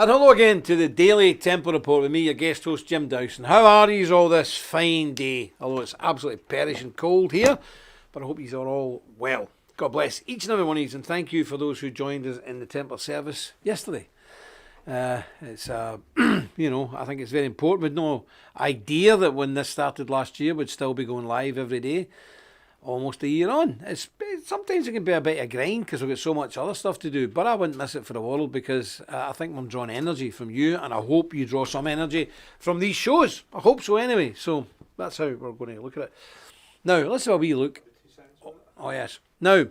And hello again to the Daily Templar Report with me, your guest host, Jim Dowson. How are yous all this fine day? Although it's absolutely perishing cold here, but I hope yous are all well. God bless each and every one of yous, and thank you for those who joined us in the Templar service yesterday. It's I think it's very important. We'd no idea that when this started last year, we'd still be going live every day, almost a year on. Sometimes it can be a bit of a grind because we've got so much other stuff to do, but I wouldn't miss it for the world because I think I'm drawing energy from you, and I hope you draw some energy from these shows. I hope so anyway. So that's how we're going to look at it. Now, let's have a wee look. Oh yes. Now,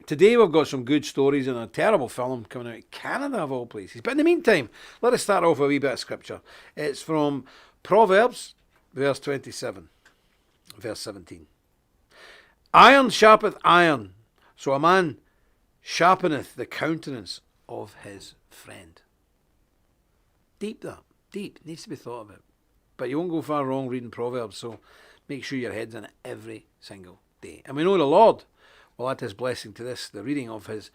today we've got some good stories and a terrible film coming out of Canada of all places. But in the meantime, let us start off with a wee bit of scripture. It's from Proverbs, verse 27, verse 17. Iron sharpeneth iron, so a man sharpeneth the countenance of his friend. Deep that, deep, needs to be thought about. But you won't go far wrong reading Proverbs, so make sure your head's in it every single day. And we know the Lord will add his blessing to this, the reading of his,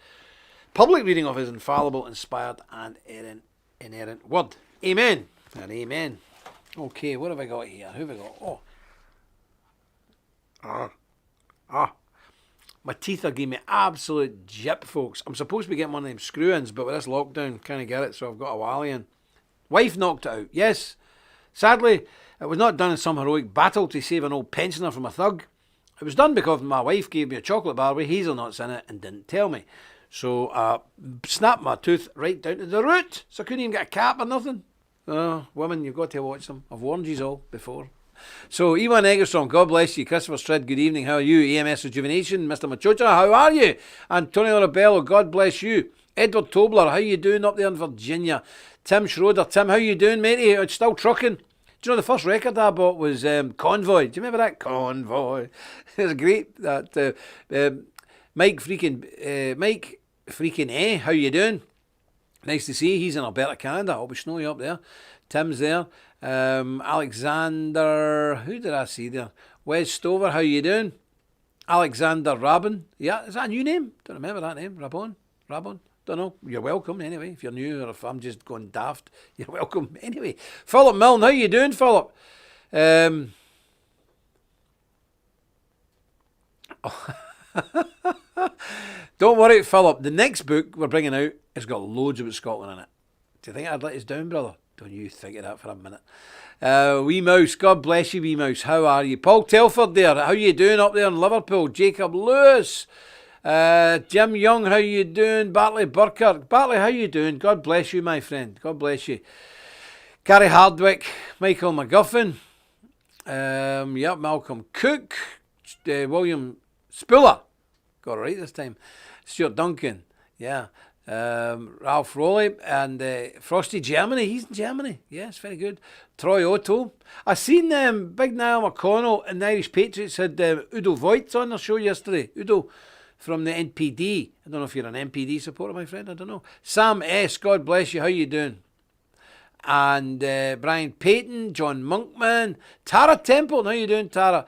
public reading of his infallible, inspired and inerrant word. Amen and amen. Okay, what have I got here? Who have I got? My teeth are giving me absolute jip, folks. I'm supposed to be getting one of them screw-ins, but with this lockdown, can't get it, so I've got a wally in. Wife knocked it out, yes. Sadly, it was not done in some heroic battle to save an old pensioner from a thug. It was done because my wife gave me a chocolate bar with hazelnuts in it and didn't tell me. So I snapped my tooth right down to the root, so I couldn't even get a cap or nothing. Oh, women, you've got to watch them. I've warned you all before. So, Ewan Eggerstrom, God bless you. Christopher Strid, good evening. How are you? EMS Rejuvenation, Mr. Machocha, how are you? Antonio Rebello, God bless you. Edward Tobler, how you doing up there in Virginia? Tim Schroeder, Tim, how you doing, matey? It's still trucking. Do you know the first record I bought was Convoy? Do you remember that? Convoy. It was great. That Mike freaking how you doing? Nice to see you. He's in Alberta, Canada. It'll be snowy up there. Tim's there. Alexander, who did I see there? Wes Stover, how you doing? Alexander Rabin. Yeah, is that a new name? Don't remember that name. Rabon? Don't know. You're welcome anyway. If you're new or if I'm just going daft, you're welcome anyway. Philip Milne, how you doing, Philip? Don't worry, Philip. The next book we're bringing out has got loads about Scotland in it. Do you think I'd let us down, brother? Don't you think of that for a minute. Wee Mouse, God bless you, Wee Mouse. How are you? Paul Telford there. How you doing up there in Liverpool? Jacob Lewis. Jim Young, how you doing? Bartley Burkirk. Bartley, how you doing? God bless you, my friend. God bless you. Gary Hardwick. Michael McGuffin. Malcolm Cook. William Spuller. Got it right this time. Stuart Duncan. Yeah. Ralph Rowley and Frosty Germany. He's in Germany. Yes, very good. Troy Otto. I seen Big Niall McConnell and the Irish Patriots had Udo Voigt on their show yesterday. Udo from the NPD. I don't know if you're an NPD supporter, my friend. I don't know. Sam S. God bless you. How you doing? And Brian Payton, John Monkman, Tara Temple. How you doing, Tara?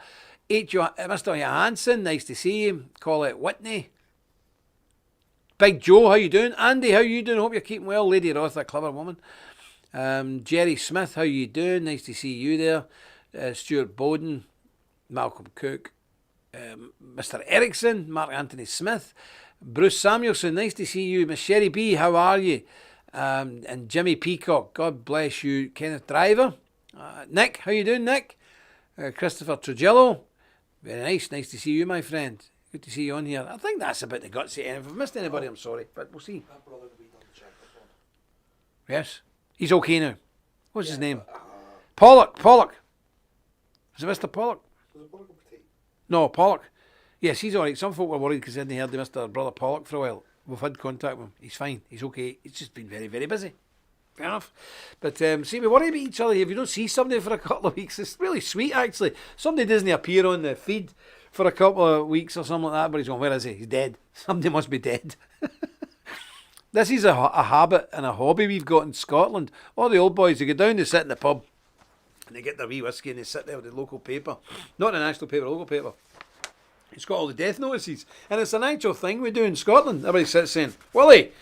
Mr. Johansson. Nice to see you. Colette Whitney. Big Joe, how you doing? Andy, how you doing? Hope you're keeping well. Lady Roth, a clever woman. Jerry Smith, how you doing? Nice to see you there. Stuart Bowden, Malcolm Cook, Mr. Erickson, Mark Anthony Smith, Bruce Samuelson, nice to see you. Miss Sherry B, how are you? And Jimmy Peacock, God bless you. Kenneth Driver, Nick, how you doing, Nick? Christopher Trujillo, very nice to see you, my friend. Good to see you on here. I think that's about the guts of it. If I've missed anybody, I'm sorry, but we'll see. Yes, he's okay now. What's his name? Pollock. Is it Mr. Pollock? No, Pollock. Yes, he's all right. Some folk were worried because they hadn't heard of Mr. Brother Pollock for a while. We've had contact with him. He's fine. He's okay. He's just been very, very busy. Fair enough. But see, we worry about each other. If you don't see somebody for a couple of weeks, it's really sweet, actually. Somebody doesn't appear on the feed for a couple of weeks or something like that, but he's going, where is he? He's dead. Somebody must be dead. This is a habit and a hobby we've got in Scotland. All the old boys, they go down, they sit in the pub, and they get their wee whiskey and they sit there with the local paper. Not the national paper, local paper. It's got all the death notices. And it's an actual thing we do in Scotland. Everybody sits saying, Willie,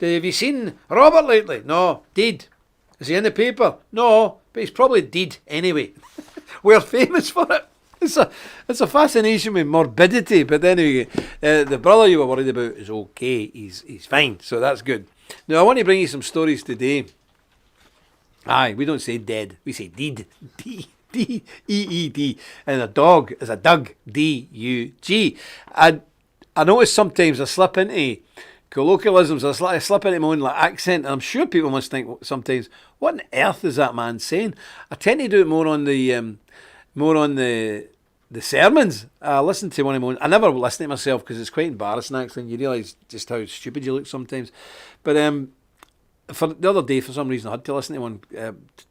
Have you seen Robert lately? No. Did. Is he in the paper? No, but he's probably dead anyway. We're famous for it. It's a fascination with morbidity, but anyway, the brother you were worried about is okay. He's fine, so that's good. Now I want to bring you some stories today. Aye, we don't say dead, we say deed. D-E-E-D. And a dog is a Doug. D-U-G. And I notice sometimes I slip into colloquialisms, I slip into my own accent, and I'm sure people must think sometimes, what on earth is that man saying? I tend to do it more on the sermons. I listen to one of my own. I never listen to myself because it's quite embarrassing actually, and you realise just how stupid you look sometimes. But for the other day, for some reason, I had to listen to one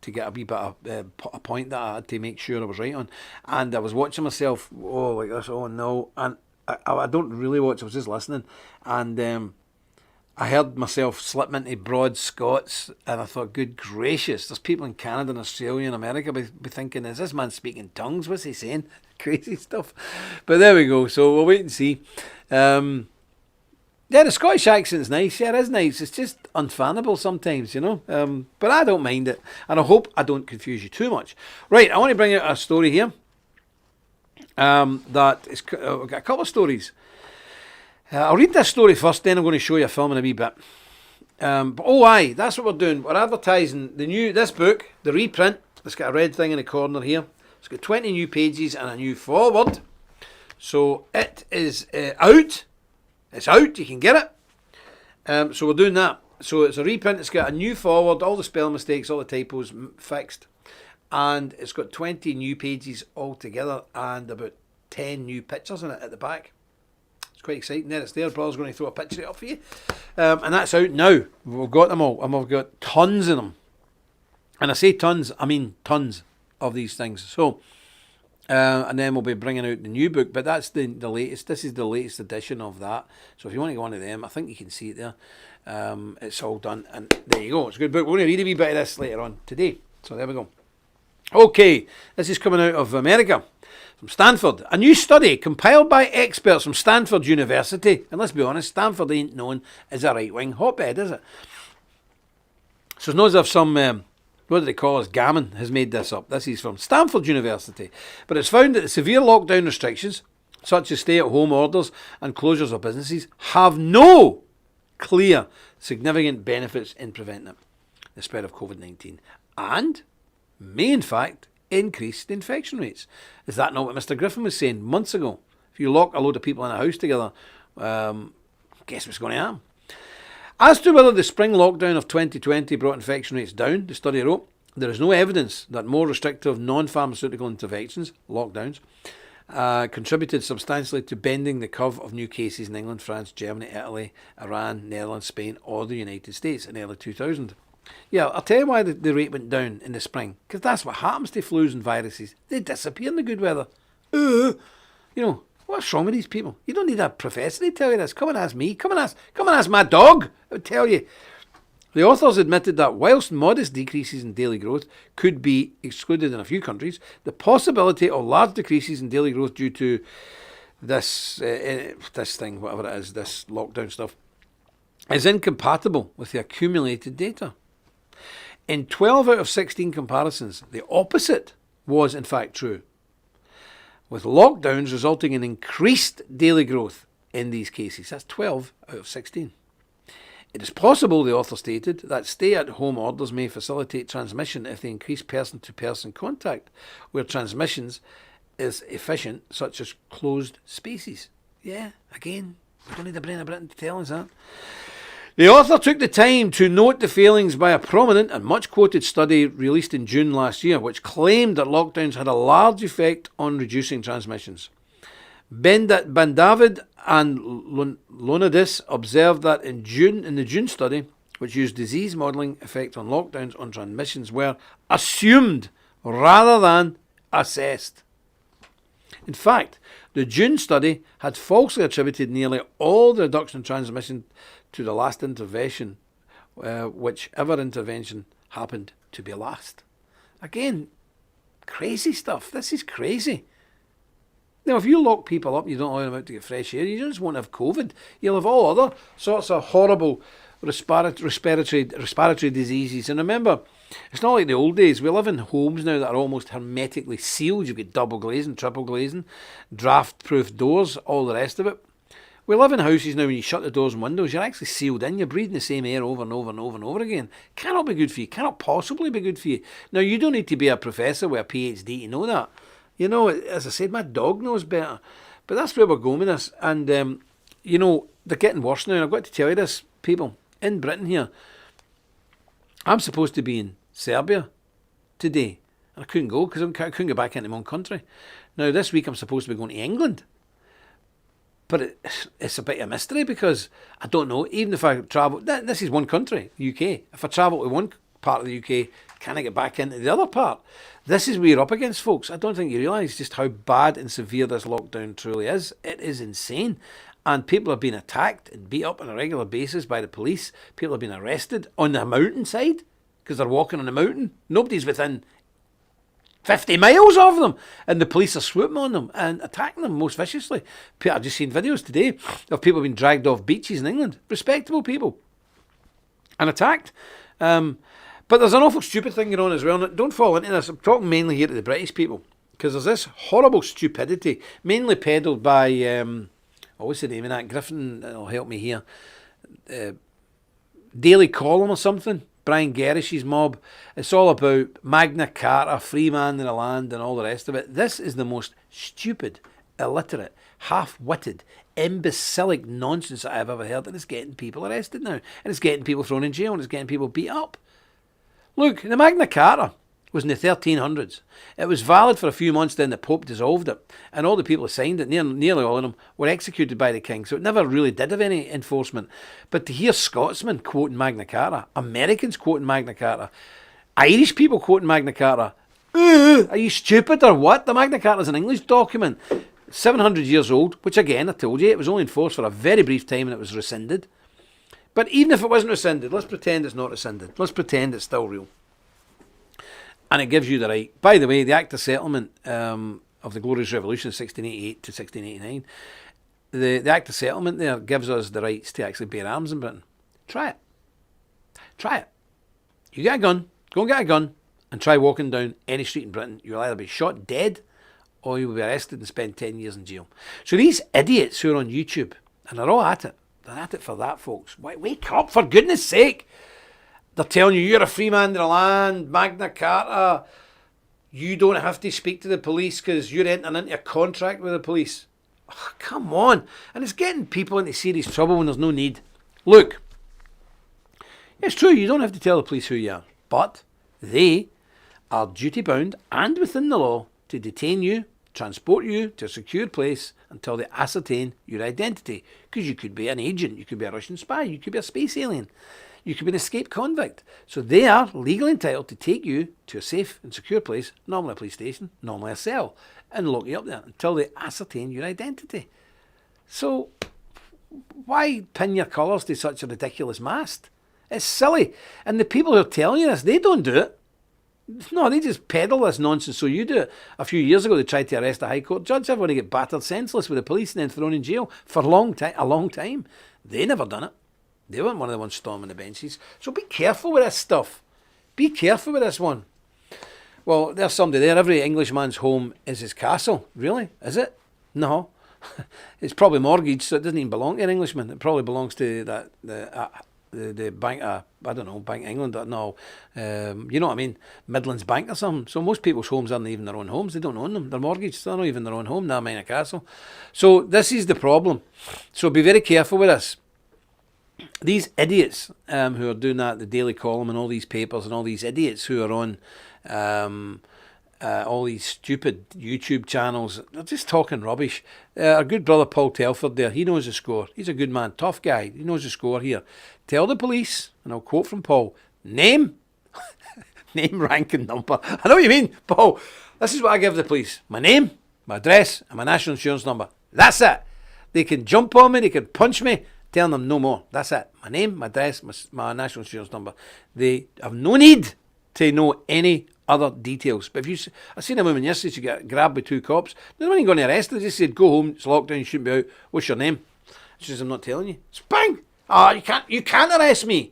to get a wee bit of a point that I had to make sure I was right on. And I was watching myself, like this, oh no. And I don't really watch, I was just listening. And I heard myself slip into broad Scots, and I thought, good gracious, there's people in Canada and Australia and America be thinking, is this man speaking tongues? What's he saying? Crazy stuff. But there we go, so we'll wait and see. Yeah, the Scottish accent's nice. Yeah, it is nice. It's just unfannable sometimes, you know. But I don't mind it. And I hope I don't confuse you too much. Right, I want to bring out a story here. We've got a couple of stories. I'll read this story first, then I'm going to show you a film in a wee bit. But that's what we're doing. We're advertising this book, the reprint. It's got a red thing in the corner here. It's got 20 new pages and a new foreword. So it is out. It's out, you can get it. So we're doing that. So it's a reprint, it's got a new foreword, all the spelling mistakes, all the typos fixed. And it's got 20 new pages altogether and about 10 new pictures in it at the back. It's quite exciting. There it's there. Brother's going to throw a picture up for you. And that's out now. We've got them all. And we've got tons of them. And I say tons, I mean tons of these things. So... and then we'll be bringing out the new book, but that's the latest. This is the latest edition of that. So if you want to go one of them, I think you can see it there. It's all done, and there you go. It's a good book. We're going to read a wee bit of this later on today. So there we go. Okay, this is coming out of America, from Stanford. A new study compiled by experts from Stanford University. And let's be honest, Stanford ain't known as a right-wing hotbed, is it? So it's not as if some... what do they call us? Gammon has made this up. This is from Stanford University. But it's found that the severe lockdown restrictions, such as stay-at-home orders and closures of businesses, have no clear, significant benefits in preventing the spread of COVID-19 and may, in fact, increase the infection rates. Is that not what Mr. Griffin was saying months ago? If you lock a load of people in a house together, guess what's going to happen? As to whether the spring lockdown of 2020 brought infection rates down, the study wrote, there is no evidence that more restrictive non-pharmaceutical interventions, lockdowns, contributed substantially to bending the curve of new cases in England, France, Germany, Italy, Iran, Netherlands, Spain, or the United States in early 2000. Yeah, I'll tell you why the rate went down in the spring, because that's what happens to flus and viruses. They disappear in the good weather. What's wrong with these people? You don't need a professor to tell you this. Come and ask me. Come and ask my dog. I would tell you. The authors admitted that whilst modest decreases in daily growth could be excluded in a few countries, the possibility of large decreases in daily growth due to this thing, whatever it is, this lockdown stuff, is incompatible with the accumulated data. In 12 out of 16 comparisons, the opposite was in fact true, with lockdowns resulting in increased daily growth in these cases. That's 12 out of 16. It is possible, the author stated, that stay-at-home orders may facilitate transmission if they increase person-to-person contact, where transmissions is efficient, such as closed spaces. Yeah, again, we don't need a brain of Britain to tell us that. The author took the time to note the failings by a prominent and much-quoted study released in June last year, which claimed that lockdowns had a large effect on reducing transmissions. Bandavid and Lonadis observed that in the June study, which used disease modelling effect on lockdowns on transmissions, were assumed rather than assessed. In fact, the June study had falsely attributed nearly all the reduction in transmission to the last intervention, whichever intervention happened to be last. Again, crazy stuff. This is crazy. Now, if you lock people up, you don't allow them out to get fresh air, you just won't have COVID. You'll have all other sorts of horrible respiratory diseases. And remember, it's not like the old days. We live in homes now that are almost hermetically sealed. You've got double glazing, triple glazing, draft-proof doors, all the rest of it. We live in houses now when you shut the doors and windows, you're actually sealed in. You're breathing the same air over and over and over and over again. Cannot be good for you. Cannot possibly be good for you. Now, you don't need to be a professor with a PhD to know that. You know, as I said, my dog knows better. But that's where we're going with this. And, you know, they're getting worse now. And I've got to tell you this, people, in Britain here, I'm supposed to be in Serbia today. And I couldn't go because I couldn't get back into my own country. Now, this week I'm supposed to be going to England. But it's a bit of a mystery because I don't know, even if I travel, this is one country, UK. If I travel to one part of the UK, can I get back into the other part? This is what you're up against, folks. I don't think you realise just how bad and severe this lockdown truly is. It is insane. And people are being attacked and beat up on a regular basis by the police. People are being arrested on the mountainside because they're walking on the mountain. Nobody's within 50 miles of them, and the police are swooping on them and attacking them most viciously. I've just seen videos today of people being dragged off beaches in England, respectable people, and attacked. But there's an awful stupid thing going on as well. Now, don't fall into this. I'm talking mainly here to the British people, because there's this horrible stupidity, mainly peddled by, what's the name of that? Griffin, will help me here. Daily Column or something. Brian Gerrish's mob. It's all about Magna Carta, free man in the land and all the rest of it. This is the most stupid, illiterate, half-witted, imbecilic nonsense that I've ever heard, and it's getting people arrested now. And it's getting people thrown in jail, and it's getting people beat up. Look, the Magna Carta was in the 1300s. It was valid for a few months, then the Pope dissolved it. And all the people who signed it, nearly all of them, were executed by the King. So it never really did have any enforcement. But to hear Scotsmen quoting Magna Carta, Americans quoting Magna Carta, Irish people quoting Magna Carta, are you stupid or what? The Magna Carta is an English document, 700 years old, which again, I told you, it was only enforced for a very brief time and it was rescinded. But even if it wasn't rescinded, let's pretend it's not rescinded. Let's pretend it's still real. And it gives you the right. By the way, the Act of Settlement of the Glorious Revolution of 1688 to 1689, the Act of Settlement there gives us the rights to actually bear arms in Britain. Try it. Try it. You get a gun, go and get a gun, and try walking down any street in Britain. You'll either be shot dead or you'll be arrested and spend 10 years in jail. So these idiots who are on YouTube, and they're all at it. They're at it for that, folks. Wake up, for goodness sake. They're telling you, you're a free man in the land, Magna Carta. You don't have to speak to the police because you're entering into a contract with the police. Oh, come on. And it's getting people into serious trouble when there's no need. Look, it's true, you don't have to tell the police who you are. But they are duty-bound and within the law to detain you, transport you to a secure place until they ascertain your identity. Because you could be an agent, you could be a Russian spy, you could be a space alien. You could be an escaped convict. So they are legally entitled to take you to a safe and secure place, normally a police station, normally a cell, and lock you up there until they ascertain your identity. So why pin your colours to such a ridiculous mast? It's silly. And the people who are telling you this, they don't do it. No, they just peddle this nonsense so you do it. A few years ago, they tried to arrest a High Court judge. Everyone to get battered senseless with the police and then thrown in jail for a long time. They never done it. They weren't one of the ones storming the benches. So be careful with this stuff. Be careful with this one. Well, there's somebody there. Every Englishman's home is his castle. Really? Is it? No. It's probably mortgaged, so it doesn't even belong to an Englishman. It probably belongs to the bank, I don't know, Bank of England. No, you know what I mean? Midlands Bank or something. So most people's homes aren't even their own homes. They don't own them. They're mortgaged. They're not even their own home. Never mind a castle. So this is the problem. So be very careful with this. These idiots who are doing that, the Daily Column and all these papers and all these idiots who are on all these stupid YouTube channels, they're just talking rubbish. Our good brother Paul Telford there, he knows the score. He's a good man, tough guy. He knows the score here. Tell the police, and I'll quote from Paul, name, rank and number. I know what you mean, Paul. This is what I give the police. My name, my address, and my national insurance number. That's it. They can jump on me, they can punch me. Tell them no more. That's it. My name, my address, my national insurance number. They have no need to know any other details. But if I seen a woman yesterday, she got grabbed by two cops. They weren't even going to arrest her. They just said, go home, it's lockdown, you shouldn't be out. What's your name? She says, I'm not telling you. Bang! Oh, you can't arrest me.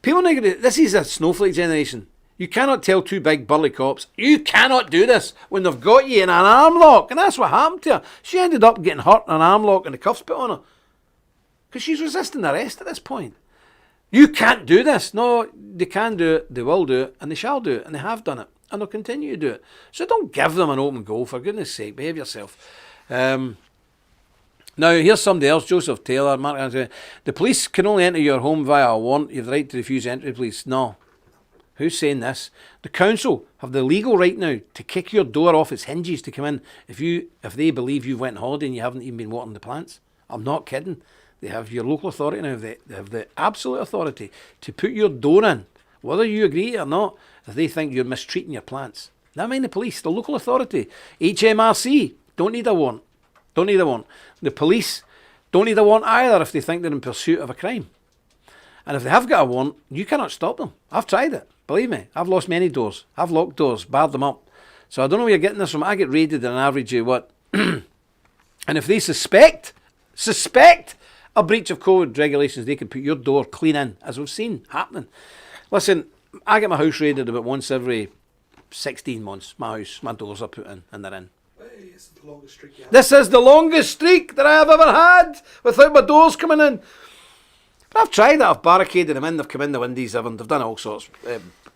People think this is a snowflake generation. You cannot tell two big burly cops, you cannot do this when they've got you in an arm lock. And that's what happened to her. She ended up getting hurt in an arm lock and the cuffs put on her. Because she's resisting arrest at this point. You can't do this. No, they can do it, they will do it, and they shall do it, and they have done it, and they'll continue to do it. So don't give them an open goal, for goodness sake, behave yourself. Now, here's somebody else, Joseph Taylor, Mark Anthony. The police can only enter your home via a warrant. You have the right to refuse entry, please. No. Who's saying this? The council have the legal right now to kick your door off its hinges to come in if they believe you went on holiday and you haven't even been watering the plants. I'm not kidding. They have your local authority now. They have the absolute authority to put your door in, whether you agree or not, if they think you're mistreating your plants. Never mind the police, the local authority. HMRC don't need a warrant. Don't need a warrant. The police don't need a warrant either if they think they're in pursuit of a crime. And if they have got a warrant, you cannot stop them. I've tried it. Believe me, I've lost many doors. I've locked doors, barred them up. So I don't know where you're getting this from. I get raided on an average of what? And if they suspect a breach of COVID regulations, they can put your door clean in, as we've seen happening. Listen, I get my house raided about once every 16 months. My doors are put in, and they're in. This is the longest streak you have. This is the longest streak that I have ever had without my doors coming in. But I've tried it. I've barricaded them in. They've come in the windies. They've done all sorts.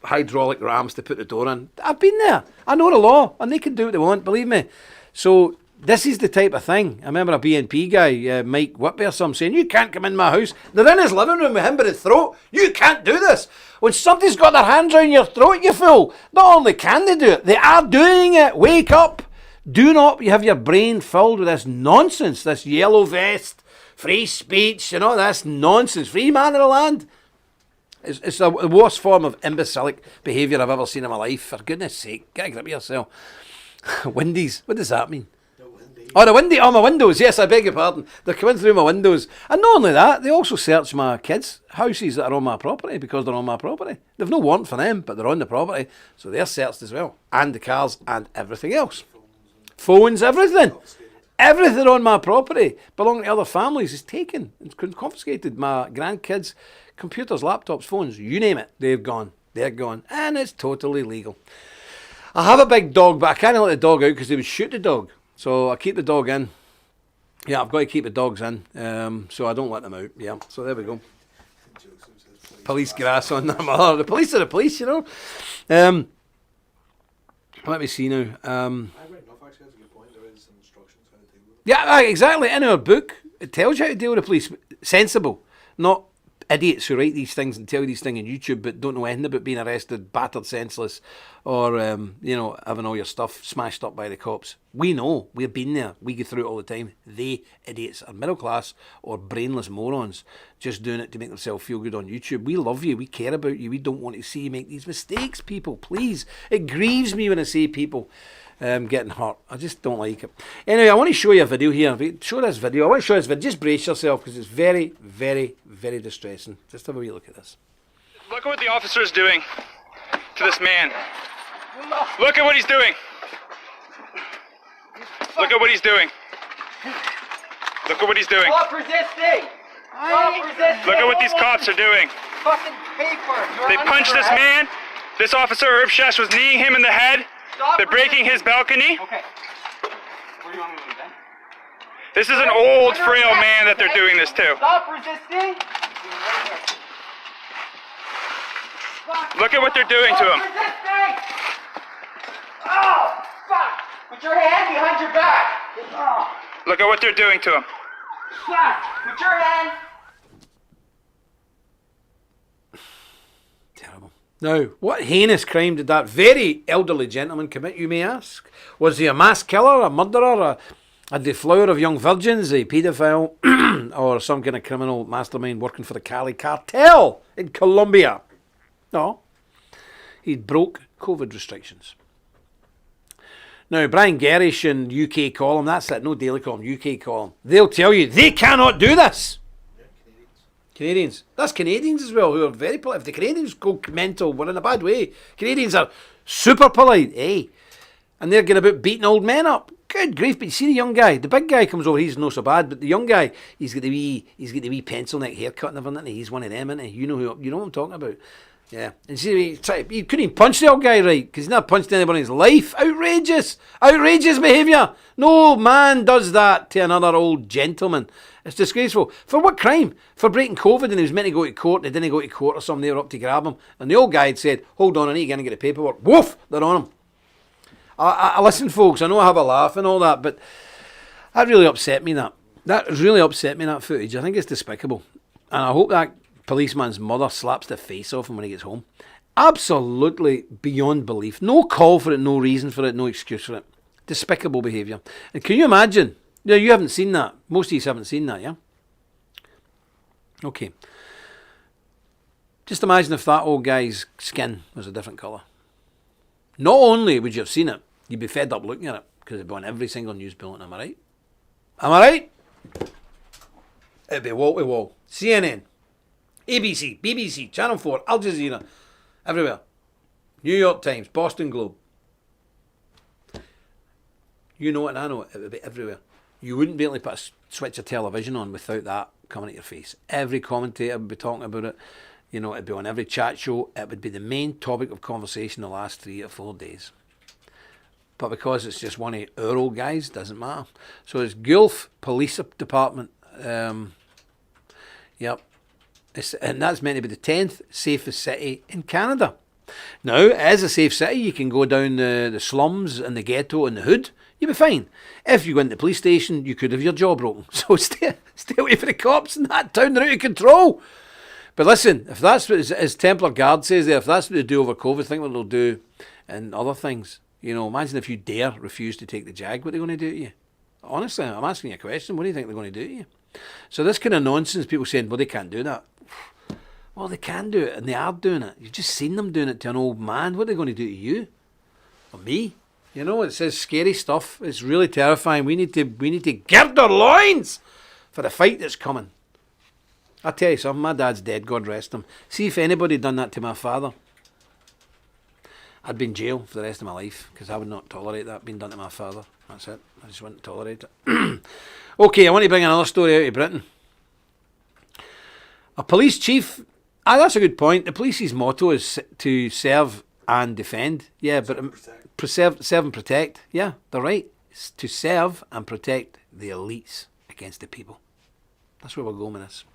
Hydraulic rams to put the door in. I've been there. I know the law, and they can do what they want. Believe me. So this is the type of thing. I remember a BNP guy, Mike Whitby or something, saying, "You can't come in my house." They're in his living room with him by the throat. You can't do this. When somebody's got their hands around your throat, you fool. Not only can they do it, they are doing it. Wake up. Do not have your brain filled with this nonsense, this yellow vest, free speech, this nonsense. Free man of the land. It's the worst form of imbecilic behaviour I've ever seen in my life. For goodness sake, get a grip of yourself. Windies, what does that mean? The windy. Oh, my windows. Yes, I beg your pardon. They're coming through my windows. And not only that, they also search my kids' houses that are on my property because they're on my property. They've no warrant for them, but they're on the property. So they're searched as well. And the cars and everything else. Phones, everything. Everything on my property belonging to other families is taken and confiscated. My grandkids' computers, laptops, phones, you name it, they've gone. They're gone. And it's totally legal. I have a big dog, but I can't let the dog out because they would shoot the dog. So I keep the dog in. Yeah, I've got to keep the dogs in. So I don't let them out. Yeah, so there we go. Police grass on them. The police are the police, Let me see now. Yeah, exactly. In our book, it tells you how to deal with the police. Sensible, not idiots who write these things and tell you these things on YouTube but don't know anything about being arrested, battered senseless, or having all your stuff smashed up by the cops. We know. We've been there. We go through it all the time. They, idiots, are middle class or brainless morons just doing it to make themselves feel good on YouTube. We love you. We care about you. We don't want to see you make these mistakes, people. Please. It grieves me when I see people getting hurt. I just don't like it. Anyway, I want to show you a video here. Show this video. I want to show this video. Just brace yourself because it's very, very, very distressing. Just have a wee look at this. Look at what the officer is doing to this man. Look at what he's doing. Look at what he's doing. Look at what he's doing. Stop resisting! Stop resisting! Look at what these cops are doing. Fucking paper! They punched this man. This officer, Herbshesh, was kneeing him in the head. They're breaking his balcony. Okay. Where do you want me to move then? This is an old, frail man that they're doing this to. Stop resisting! Look at what they're doing to him. Stop resisting! Oh, fuck! Put your hand behind your back! Oh, Look at what they're doing to him. fuck! Put your hand... Terrible. Now, what heinous crime did that very elderly gentleman commit, you may ask? Was he a mass killer, a murderer, a deflower of young virgins, a paedophile, or some kind of criminal mastermind working for the Cali cartel in Colombia? No. He broke COVID restrictions. Now, Brian Gerrish and UK Column, that's it, no Daily Column, UK Column, they'll tell you they cannot do this. Canadians. That's Canadians as well, who are very polite. If the Canadians go mental, we're in a bad way. Canadians are super polite, eh? And they're going about beating old men up. Good grief! But you see the young guy, the big guy comes over. He's not so bad, but the young guy, he's got the wee pencil neck haircut and everything. He's one of them, isn't he? You know what I'm talking about. Yeah, and see, he couldn't even punch the old guy right because he's not punched anybody in his life. Outrageous behaviour. No man does that to another old gentleman. It's disgraceful. For what crime? For breaking COVID, and he was meant to go to court and he didn't go to court or something. They were up to grab him, and the old guy had said, "Hold on, I need to get and get the paperwork." Woof! They're on him. I listen, folks. I know I have a laugh and all that, but that really upset me. That really upset me. That footage. I think it's despicable, and I hope that policeman's mother slaps the face off him when he gets home. Absolutely beyond belief. No call for it, no reason for it, no excuse for it. Despicable behaviour. And can you imagine? Yeah, you haven't seen that. Most of you haven't seen that, yeah? Okay. Just imagine if that old guy's skin was a different colour. Not only would you have seen it, you'd be fed up looking at it because it'd be on every single news bulletin. Am I right? Am I right? It'd be wall to wall. CNN. ABC, BBC, Channel 4, Al Jazeera, everywhere. New York Times, Boston Globe. You know it and I know it. It would be everywhere. You wouldn't be able to put a switch of television on without that coming at your face. Every commentator would be talking about it. You know, it'd be on every chat show. It would be the main topic of conversation the last 3 or 4 days. But because it's just one of our old guys, doesn't matter. So it's Gulf Police Department. Yep. And that's meant to be the 10th safest city in Canada. Now, as a safe city, you can go down the slums and the ghetto and the hood. You'll be fine. If you go into the police station, you could have your jaw broken. So stay away from the cops in that town. They're out of control. But listen, if that's what, as Templar Guard says there, if that's what they do over COVID, think what they'll do and other things. You know, imagine if you dare refuse to take the jag, what are they going to do to you? Honestly, I'm asking you a question. What do you think they're going to do to you? So this kind of nonsense, people saying, well, they can't do that. Well, they can do it, and they are doing it. You've just seen them doing it to an old man. What are they going to do to you? Or me? You know, it says scary stuff. It's really terrifying. We need to gird our loins for the fight that's coming. I'll tell you something, my dad's dead, God rest him. See, if anybody had done that to my father, I'd be in jail for the rest of my life, because I would not tolerate that being done to my father. That's it. I just wouldn't tolerate it. Okay, I want to bring another story out of Britain. A police chief... that's a good point. The police's motto is to serve and defend. Yeah, but serve and protect. Yeah, they're right. It's to serve and protect the elites against the people. That's where we're going with this.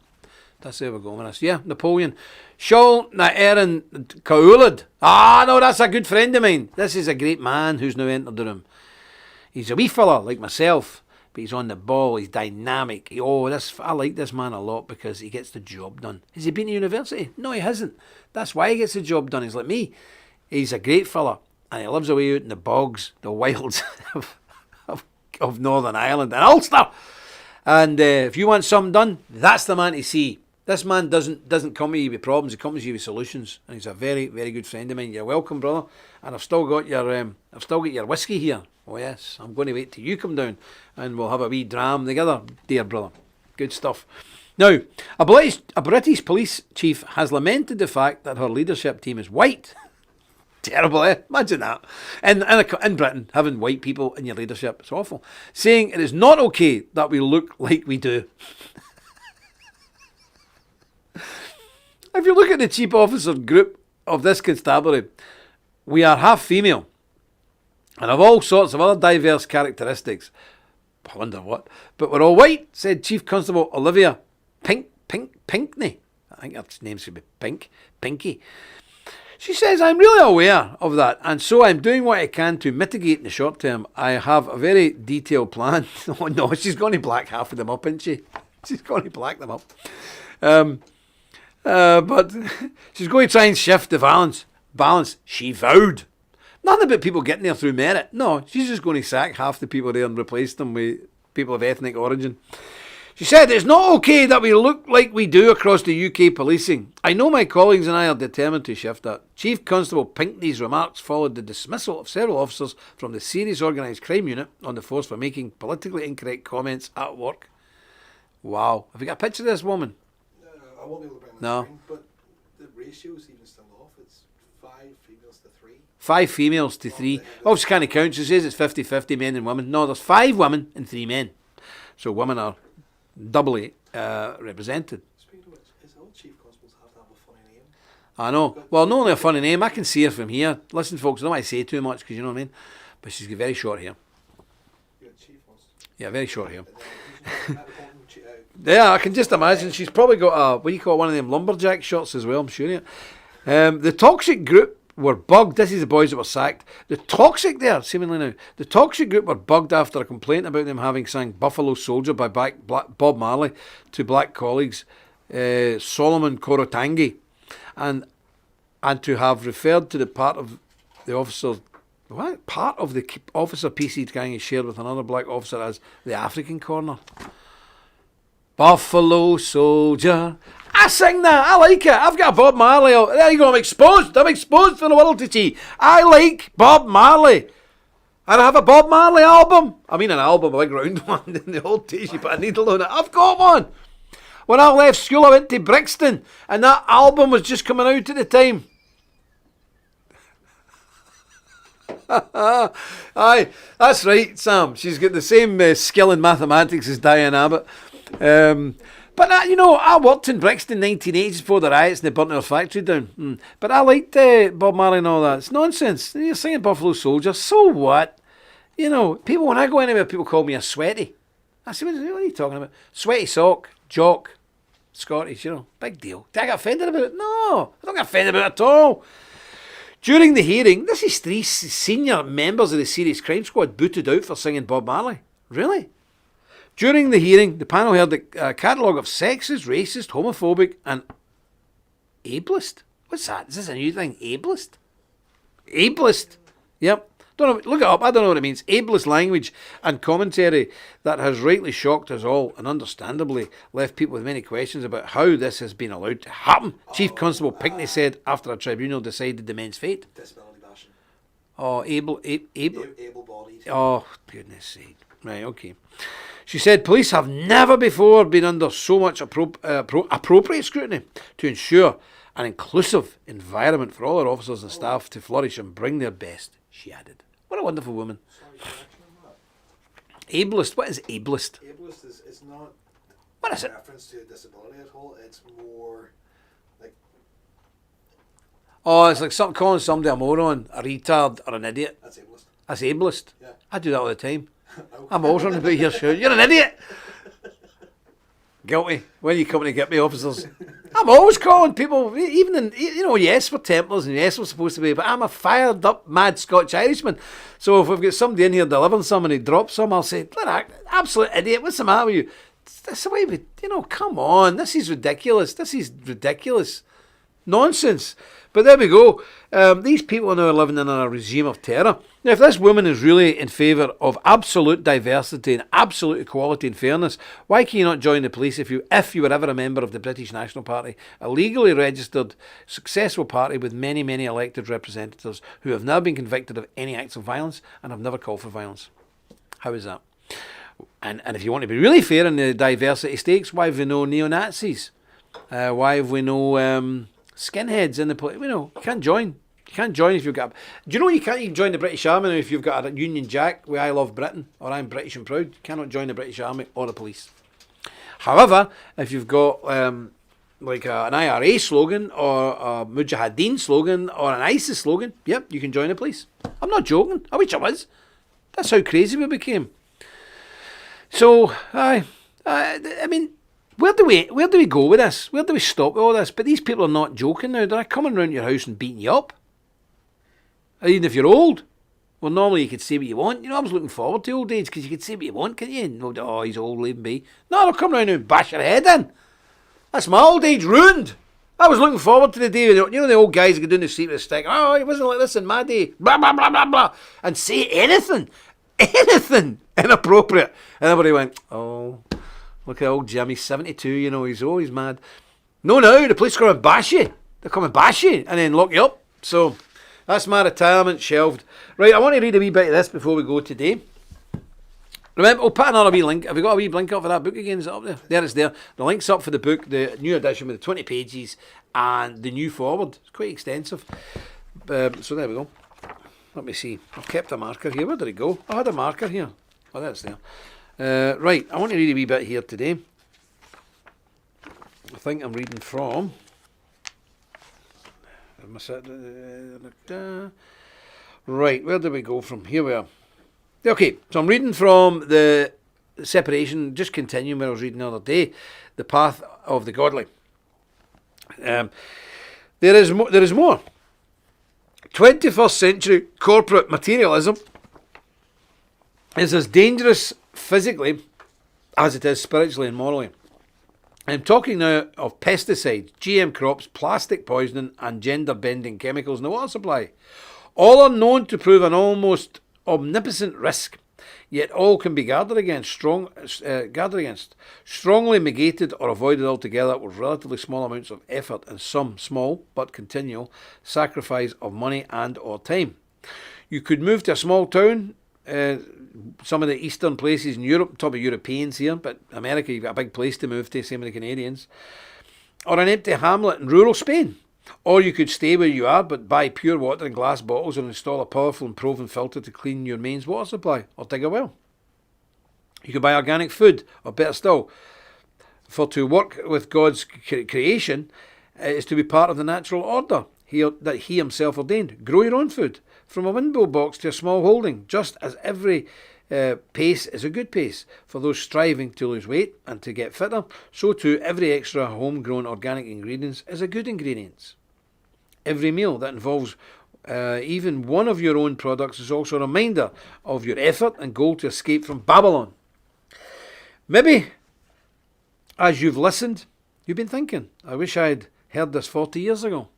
Yeah, Napoleon. Shaul na Erin Kaulad. No, that's a good friend of mine. This is a great man who's now entered the room. He's a wee fella like myself, but he's on the ball. He's dynamic. I like this man a lot because he gets the job done. Has he been to university? No, he hasn't. That's why he gets the job done. He's like me. He's a great fella, and he lives away out in the bogs, the wilds of Northern Ireland and Ulster. And if you want something done, that's the man to see. This man doesn't come to you with problems. He comes to you with solutions, and he's a very, very good friend of mine. You're welcome, brother. And I've still got your whiskey here. Oh yes, I'm going to wait till you come down, and we'll have a wee dram together, dear brother. Good stuff. Now, a British police chief has lamented the fact that her leadership team is white. Terrible, eh? Imagine that. In Britain, having white people in your leadership, it's awful. Saying it is not okay that we look like we do. If you look at the chief officer group of this constabulary, we are half female and have all sorts of other diverse characteristics. I wonder what. But we're all white, said Chief Constable Olivia Pinkney. I think her name should be Pinky. She says, I'm really aware of that, and so I'm doing what I can to mitigate in the short term. I have a very detailed plan. Oh no, she's going to black half of them up, isn't she? She's going to black them up. But she's going to try and shift the balance, she vowed. Nothing about people getting there through merit. No, she's just going to sack half the people there and replace them with people of ethnic origin. She said, it's not okay that we look like we do across the UK policing. I know my colleagues and I are determined to shift that. Chief Constable Pinkney's remarks followed the dismissal of several officers from the Serious Organised Crime Unit on the force for making politically incorrect comments at work. Wow. Have you got a picture of this woman? I won't be able to bring No. screen, but the ratio's even still off. It's 5 females to 3. 5 females to 3. Obviously can't count, she says it's 50-50 men and women. No, there's 5 women and 3 men. So women are doubly represented. Speaking of which, is all chief constables have to have a funny name? I know. Well, not only a funny name, I can see her from here. Listen, folks, I don't want to say too much because you know what I mean. But she's got very short hair. You're chief constable. Yeah, very short hair. And then who's Yeah, I can just imagine. She's probably got a, what do you call it, one of them lumberjack shirts as well, I'm sure of it. The toxic group were bugged. This is the boys that were sacked. The toxic there, seemingly now, the toxic group were bugged after a complaint about them having sang Buffalo Soldier by Bob Marley to black colleagues, Solomon Korotangi, and to have referred to the part of the officer, what? Part of the officer PC gang is shared with another black officer as the African corner. Buffalo Soldier. I sing that. I like it. I've got a Bob Marley. There you go. I'm exposed for the world to see. I like Bob Marley. And I have a Bob Marley album. I mean an album, a big round one in the old days. You put a needle on it. I've got one. When I left school, I went to Brixton. And that album was just coming out at the time. Aye, that's right, Sam. She's got the same skill in mathematics as Diane Abbott. But I worked in Brixton in 1980 before the riots and they burnt our factory down. But I liked Bob Marley and all that. It's nonsense. You're singing Buffalo Soldier. So what? People, when I go anywhere, people call me a sweaty. I say, what are you talking about? Sweaty sock, jock, Scottish, big deal. Did I get offended about it? No, I don't get offended about it at all. During the hearing, this is 3 senior members of the Serious Crime Squad booted out for singing Bob Marley. Really? During the hearing, the panel heard a catalogue of sexist, racist, homophobic and ableist. What's that? Is this a new thing? Ableist? Ableist. Yep. Don't know, look it up. I don't know what it means. Ableist language and commentary that has rightly shocked us all and understandably left people with many questions about how this has been allowed to happen. Chief Constable Pinkney said after a tribunal decided the men's fate. Disability bashing. Oh, Able-bodied. Oh, goodness sake. Right, okay. She said police have never before been under so much appropriate scrutiny to ensure an inclusive environment for all our officers and staff to flourish and bring their best, she added. What a wonderful woman. Sorry, correction on that. Ableist. What is ableist? Ableist is not What is a it? reference to a disability at all. It's more like Oh, it's like calling somebody a moron, a retard, or an idiot. that's ableist. That's ableist. Yeah. I do that all the time. I'm always running about here shouting, you're an idiot. Guilty. When you come to get me, officers? I'm always calling people, even in, yes, we're Templars and yes, we're supposed to be, but I'm a fired up, mad Scotch Irishman. So if we've got somebody in here delivering some and he drops some, I'll say, absolute idiot, what's the matter with you? That's the way we, come on, this is ridiculous. Nonsense. But there we go. These people are now living in a regime of terror. Now, if this woman is really in favour of absolute diversity and absolute equality and fairness, why can you not join the police if you were ever a member of the British National Party, a legally registered, successful party with many, many elected representatives who have never been convicted of any acts of violence and have never called for violence? How is that? And if you want to be really fair in the diversity stakes, why have we no neo-Nazis? Why have we no skinheads in the police? You can't join. You can't join if you've got... Do you know you can't even join the British Army now if you've got a Union Jack with I Love Britain or I'm British and Proud? You cannot join the British Army or the police. However, if you've got like an IRA slogan or a Mujahideen slogan or an ISIS slogan, yep, you can join the police. I'm not joking. I wish I was. That's how crazy we became. So, I mean... Where do we go with this? Where do we stop with all this? But these people are not joking now. They're coming around your house and beating you up. Even if you're old. Well, normally you could say what you want. I was looking forward to old age because you could say what you want, can't you? No, oh, he's old, leave him be. No, they'll come around and bash your head in. That's my old age ruined. I was looking forward to the day, the old guys who go down the street with a stick. Oh, it wasn't like this in my day. Blah, blah, blah, blah, blah. And say anything inappropriate. And everybody went, oh... Look at old Jimmy, 72, he's always mad. No, the police are going to bash you. They're coming to bash you and then lock you up. So, that's my retirement shelved. Right, I want to read a wee bit of this before we go today. Remember, we'll put another wee link. Have we got a wee link up for that book again? Is it up there? There it's there. The link's up for the book, the new edition with the 20 pages and the new forward. It's quite extensive. So there we go. Let me see. I've kept a marker here. Where did it go? I had a marker here. Oh, that's there. Right, I want to read a wee bit here today. I think I'm reading from... Right, where did we go from? Here we are. Okay, so I'm reading from the separation, just continuing where I was reading the other day, The Path of the Godly. There is more. 21st century corporate materialism is as dangerous physically as it is spiritually and morally. I'm talking now of pesticides, GM crops, plastic poisoning and gender-bending chemicals in the water supply. All are known to prove an almost omnipotent risk, yet all can be guarded against, strongly negated or avoided altogether with relatively small amounts of effort and some small but continual sacrifice of money and or time. You could move to a small town, some of the eastern places in Europe, talk about Europeans here, but America, you've got a big place to move to, same with the Canadians, or an empty hamlet in rural Spain. Or you could stay where you are but buy pure water in glass bottles and install a powerful and proven filter to clean your mains water supply, or dig a well. You could buy organic food, or better still, for to work with God's creation is to be part of the natural order that He Himself ordained. Grow your own food, from a window box to a small holding, just as every pace is a good pace for those striving to lose weight and to get fitter, so too every extra homegrown organic ingredients is a good ingredient. Every meal that involves even one of your own products is also a reminder of your effort and goal to escape from Babylon. Maybe, as you've listened, you've been thinking, I wish I had heard this 40 years ago.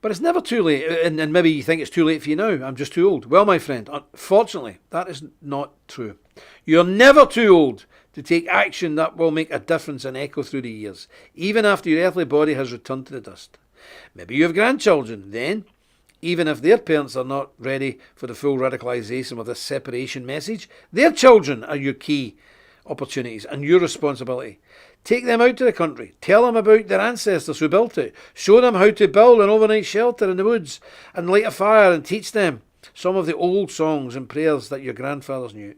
But it's never too late, and maybe you think it's too late for you now. I'm just too old. Well, my friend, unfortunately, that is not true. You're never too old to take action that will make a difference and echo through the years, even after your earthly body has returned to the dust. Maybe you have grandchildren. Then, even if their parents are not ready for the full radicalisation of this separation message, their children are your key opportunities and your responsibility. Take them out to the country. Tell them about their ancestors who built it. Show them how to build an overnight shelter in the woods and light a fire, and teach them some of the old songs and prayers that your grandfathers knew.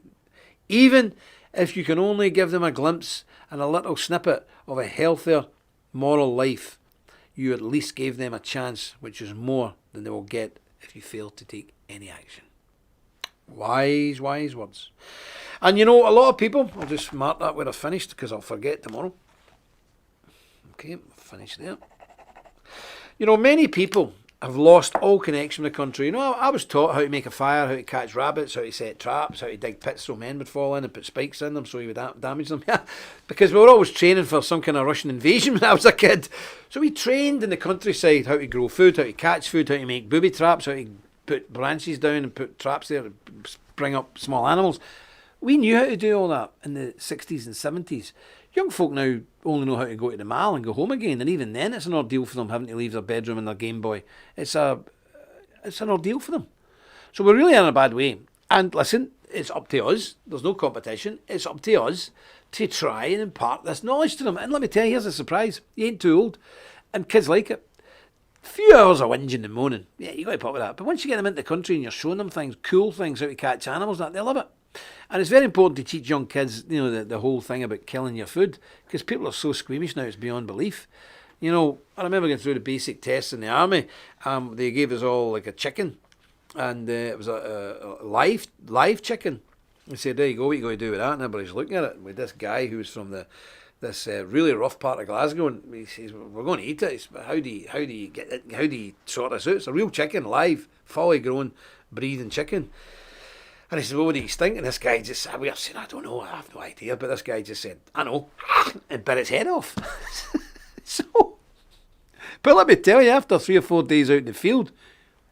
Even if you can only give them a glimpse and a little snippet of a healthier moral life, you at least gave them a chance, which is more than they will get if you fail to take any action. Wise, wise words. And you know, a lot of people, I'll just mark that where I finished because I'll forget tomorrow. Okay, finish there. You know, many people have lost all connection with the country. You know, I was taught how to make a fire, how to catch rabbits, how to set traps, how to dig pits so men would fall in and put spikes in them so you would damage them. Because we were always training for some kind of Russian invasion when I was a kid. So we trained in the countryside how to grow food, how to catch food, how to make booby traps, how to put branches down and put traps there to bring up small animals. We knew how to do all that in the 60s and 70s. Young folk now only know how to go to the mall and go home again, and even then it's an ordeal for them having to leave their bedroom and their Game Boy. It's an ordeal for them. So we're really in a bad way. And listen, it's up to us. There's no competition. It's up to us to try and impart this knowledge to them. And let me tell you, here's a surprise. You ain't too old. And kids like it. A few hours of whinging and moaning. Yeah, you got to put up with that. But once you get them into the country and you're showing them things, cool things, how to catch animals, that they love it. And it's very important to teach young kids, you know, the whole thing about killing your food, because people are so squeamish now, it's beyond belief. You know, I remember going through the basic tests in the army. They gave us all like a chicken, and it was a live chicken. They said, there you go, what are you going to do with that? And everybody's looking at it with this guy who's from this really rough part of Glasgow, and he says, we're going to eat it. Said, how do you sort this out? It's a real chicken, live, fully grown, breathing chicken. And he said, well, what do you think? And this guy just said, I said, I don't know, I have no idea. But this guy just said, I know, and bit its head off. So, but let me tell you, after 3 or 4 days out in the field,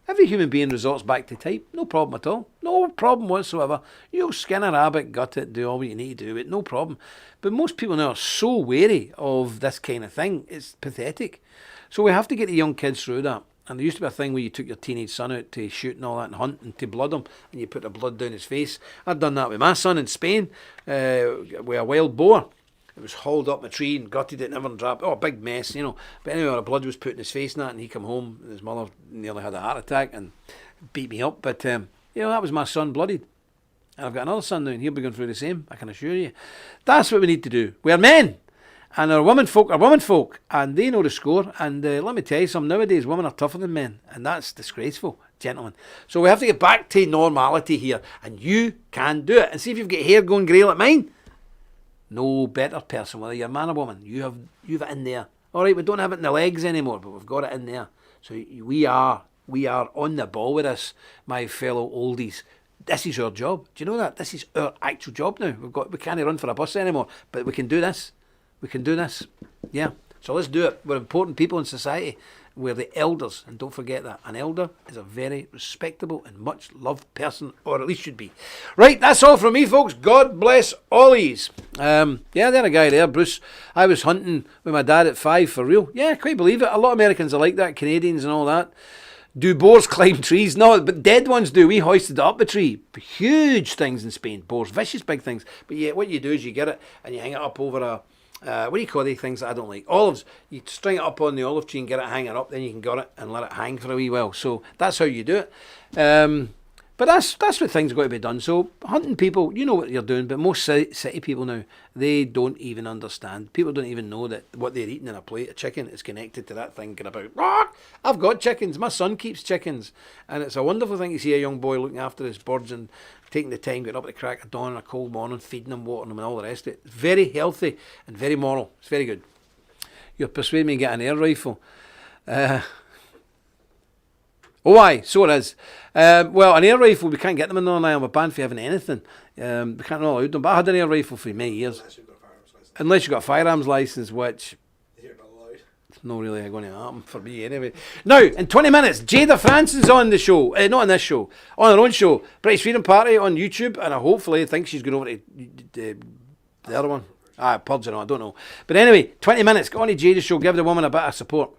every human being resorts back to type. No problem at all. No problem whatsoever. You'll skin a rabbit, gut it, do all what you need to do it, no problem. But most people now are so wary of this kind of thing, it's pathetic. So we have to get the young kids through that. And there used to be a thing where you took your teenage son out to shoot and all that and hunt and to blood him, and you put the blood down his face. I'd done that with my son in Spain with a wild boar. it was hauled up my tree and gutted it, never dropped. Oh, a big mess, you know. But anyway, the blood was put in his face and that, and he come home, and his mother nearly had a heart attack and beat me up. But, you know, that was my son bloodied. And I've got another son now, and he'll be going through the same, I can assure you. That's what we need to do. We're men. And our women folk are women folk, and they know the score. And let me tell you something, nowadays women are tougher than men, and that's disgraceful, gentlemen. So we have to get back to normality here, and you can do it. And see if you've got hair going grey like mine. No better person, whether you're a man or woman, you've it in there. All right, we don't have it in the legs anymore, but we've got it in there. So we are on the ball with this, my fellow oldies. This is our job. Do you know that? This is our actual job now. We can't run for a bus anymore, but we can do this. We can do this. Yeah. So let's do it. We're important people in society. We're the elders, and don't forget that. An elder is a very respectable and much loved person, or at least should be. Right, that's all from me, folks. God bless all yous. Yeah, there's a guy there, Bruce. I was hunting with my dad at 5 for real. Yeah, quite believe it. A lot of Americans are like that, Canadians and all that. Do boars climb trees? No, but dead ones do. We hoisted up the tree. Huge things in Spain. Boars, vicious big things. But yeah, what you do is you get it and you hang it up over a... what do you call these things that I don't like? Olives. You string it up on the olive tree and get it hanging up, then you can gut it and let it hang for a wee while. So that's how you do it. But that's what things got to be done. So hunting people, you know what you're doing, but most city people now, they don't even understand. People don't even know that what they're eating in a plate of chicken is connected to that thinking about, I've got chickens. My son keeps chickens. And it's a wonderful thing to see a young boy looking after his birds and taking the time, getting up at the crack of dawn on a cold morning, feeding them, watering them and all the rest of it. It's very healthy and very moral. It's very good. You're persuading me to get an air rifle. Oh, aye, so it is. Well, an air rifle, we can't get them in Northern Ireland. We're banned for having anything. We can't allow them. But I had an air rifle for many years. Unless you've got a firearms license, which... It's not really going to happen for me anyway. Now, in 20 minutes, Jada Franson's on the show. Not on this show. On her own show. British Freedom Party on YouTube. And I hopefully think she's going over to the other one. Purge and all, I don't know. But anyway, 20 minutes. Go on to Jada's show. Give the woman a bit of support.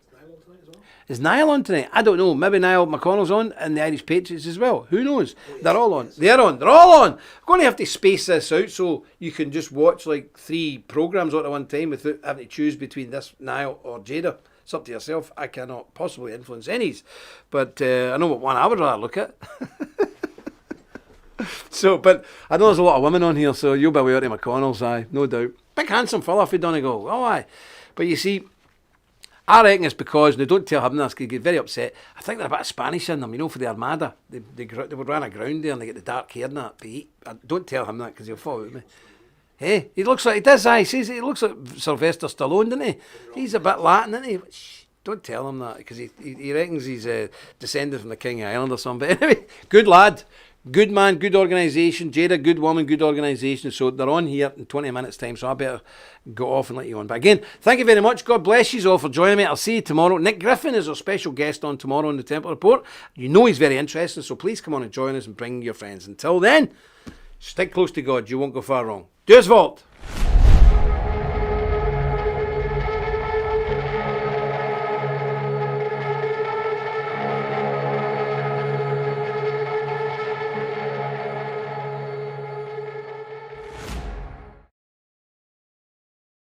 Is Niall on tonight? I don't know. Maybe Niall McConnell's on and the Irish Patriots as well. Who knows? They're all on. They're on. They're all on. I'm going to have to space this out so you can just watch like 3 programmes at one time without having to choose between this Niall or Jada. It's up to yourself. I cannot possibly influence any's. But I know what one I would rather look at. So, but I know there's a lot of women on here, so you'll be way out of McConnell's, aye, no doubt. Big handsome fella if you don't go. Oh, aye. But you see... I reckon it's because, they don't tell him this, because he get very upset. I think they're a bit of Spanish in them, you know, for the Armada. They would run aground there and they get the dark hair and that. But don't tell him that because he'll fall out with me. Hey, he looks like, he does, he says he looks like Sylvester Stallone, doesn't he? He's a bit Latin, isn't he? Shh, don't tell him that because he reckons he's descended from the King of Ireland or something. But anyway, good lad. Good man, good organisation. Jada, good woman, good organisation. So they're on here in 20 minutes' time, so I better go off and let you on. But again, thank you very much. God bless you all for joining me. I'll see you tomorrow. Nick Griffin is our special guest on tomorrow on the Templar Report. You know he's very interesting, so please come on and join us and bring your friends. Until then, stick close to God. You won't go far wrong. Do as vault.